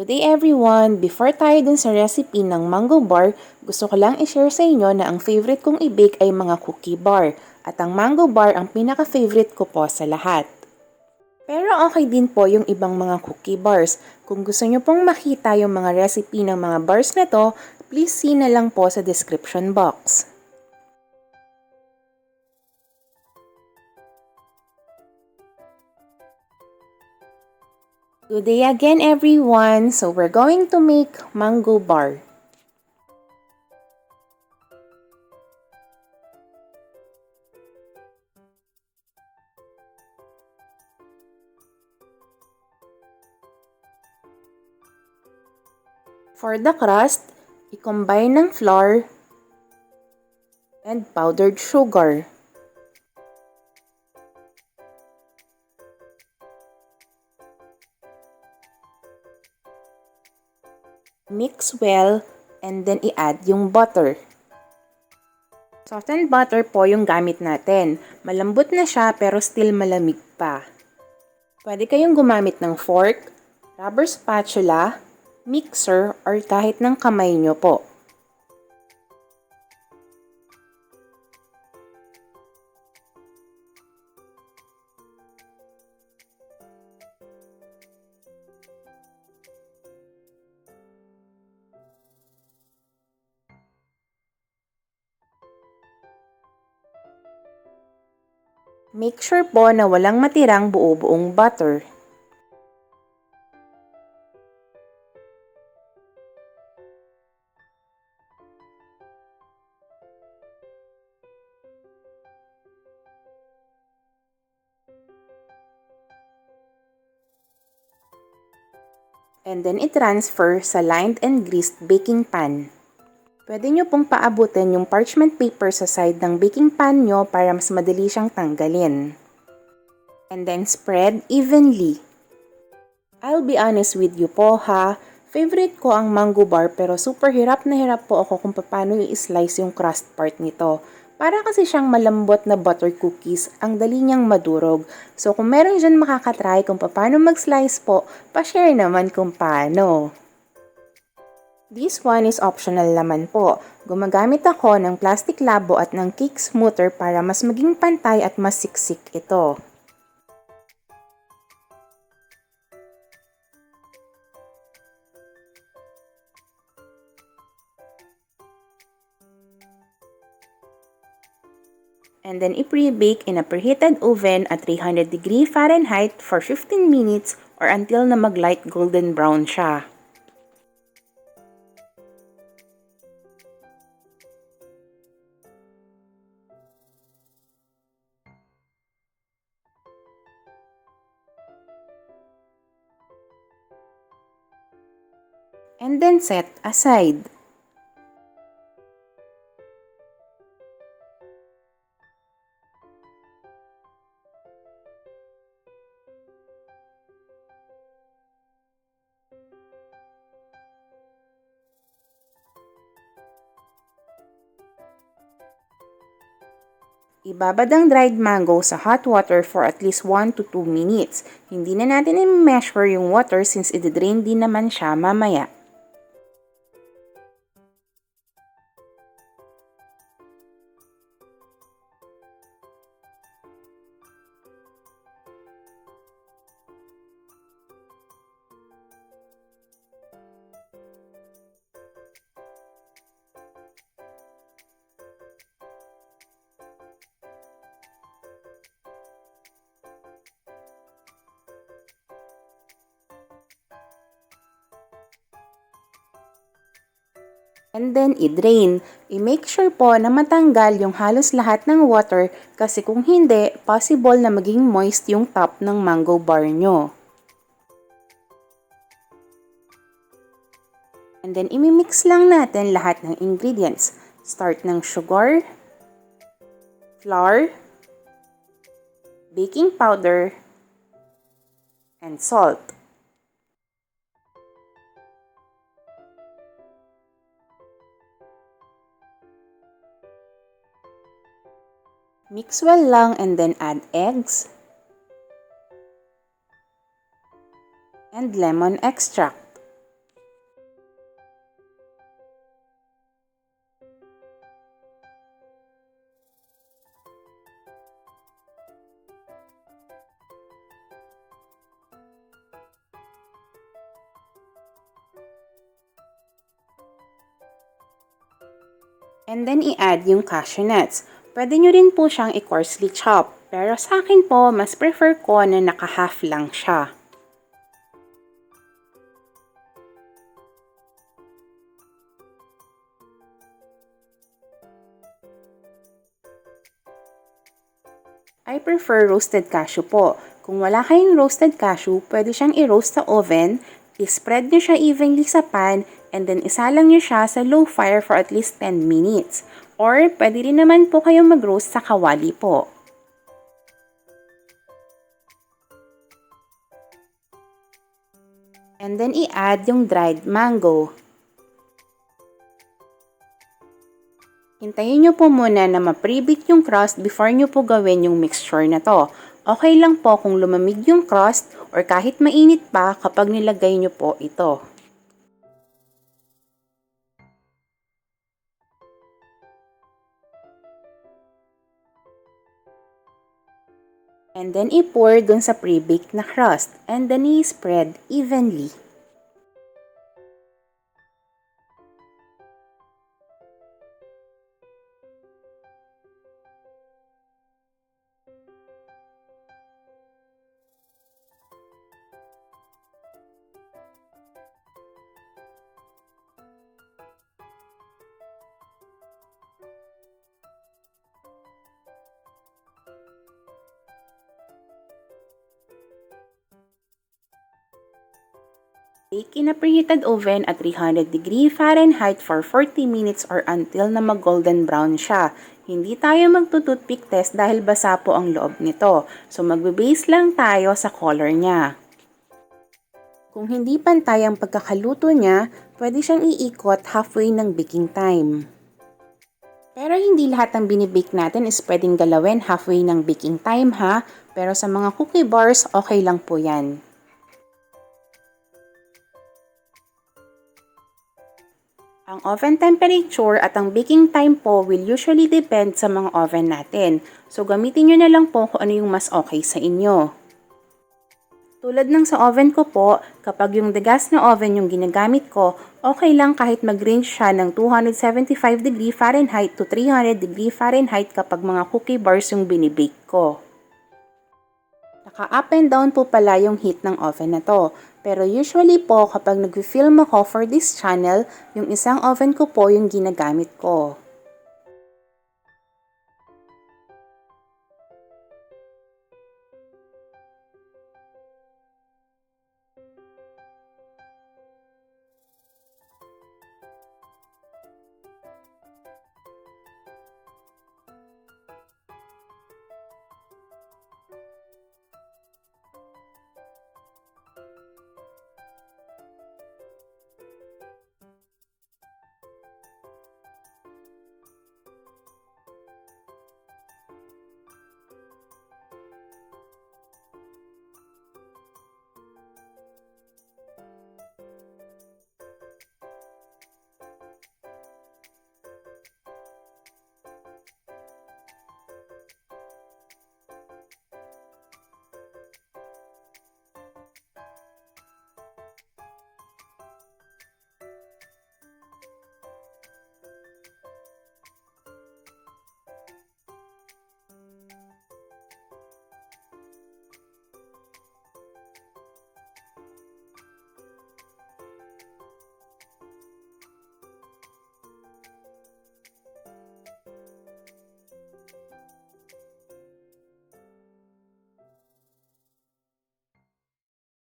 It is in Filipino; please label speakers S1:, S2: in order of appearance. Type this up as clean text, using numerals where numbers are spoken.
S1: Good day everyone! Before tayo dun sa recipe ng mango bar, gusto ko lang i-share sa inyo na ang favorite kong i-bake ay mga cookie bar. At ang mango bar ang pinaka-favorite ko po sa lahat. Pero okay din po yung ibang mga cookie bars. Kung gusto nyo pong makita yung mga recipe ng mga bars na to, please see na lang po sa description box. Good day again everyone! So we're going to make mango bar. For the crust, i-combine ng flour and powdered sugar. Mix well and then i-add yung butter. Softened butter po yung gamit natin. Malambot na siya pero still malamig pa. Pwede kayong gumamit ng fork, rubber spatula, mixer, or kahit ng kamay nyo po. Make sure po na walang matirang buo-buong butter. And then i-transfer sa lined and greased baking pan. Pwede nyo pong paabutin yung parchment paper sa side ng baking pan nyo para mas madali siyang tanggalin. And then spread evenly. I'll be honest with you po ha, favorite ko ang mango bar pero super hirap na hirap po ako kung paano i-slice yung crust part nito. Para kasi siyang malambot na butter cookies, ang dali niyang madurog. So kung meron dyan makakatry kung paano mag-slice po, pa-share naman kung paano. This one is optional naman po. Gumagamit ako ng plastic labo at ng cake smoother para mas maging pantay at mas siksik ito. And then i-pre-bake in a preheated oven at 300 degree Fahrenheit for 15 minutes or until na mag-light golden brown siya. And then set aside. Ibabad ang dried mango sa hot water for at least 1 to 2 minutes. Hindi na natin i-measure yung water since i-drain din naman siya mamaya. And then i-drain. I-make sure po na matanggal yung halos lahat ng water kasi kung hindi, possible na maging moist yung top ng mango bar nyo. And then imimix lang natin lahat ng ingredients. Start ng sugar, flour, baking powder, and salt. Mix well lang and then add eggs and lemon extract. And then i-add yung cashew nuts. Pwede nyo rin po siyang i-coarsely chop. Pero sa akin po, mas prefer ko na naka-half lang siya. I prefer roasted cashew po. Kung wala kayong roasted cashew, pwede siyang i-roast sa oven, i-spread nyo siya evenly sa pan, and then isalang nyo siya sa low fire for at least 10 minutes. Or pwede rin naman po kayong mag-roast sa kawali po. And then i-add yung dried mango. Hintayin nyo po muna na ma-pre-bake yung crust before nyo po gawin yung mixture na to. Okay lang po kung lumamig yung crust or kahit mainit pa kapag nilagay nyo po ito. And then i-pour dun sa pre-baked na crust and then i-spread evenly. Bake in a preheated oven at 300 degree Fahrenheit for 40 minutes or until na mag-golden brown siya. Hindi tayo magtututpick test dahil basa po ang loob nito. So magbe-base lang tayo sa color niya. Kung hindi pantay ang pagkakaluto niya, pwede siyang iikot halfway ng baking time. Pero hindi lahat ng binibake natin is pwedeng galawin halfway ng baking time ha. Pero sa mga cookie bars, okay lang po yan. Ang oven temperature at ang baking time po will usually depend sa mga oven natin. So gamitin nyo na lang po kung ano yung mas okay sa inyo. Tulad ng sa oven ko po, kapag yung degas na oven yung ginagamit ko, okay lang kahit mag-range siya ng 275 degree Fahrenheit to 300 degree Fahrenheit kapag mga cookie bars yung binibake ko. Naka-up and down po pala yung heat ng oven na to. Pero usually po kapag nag-film ako for this channel, yung isang oven ko po yung ginagamit ko.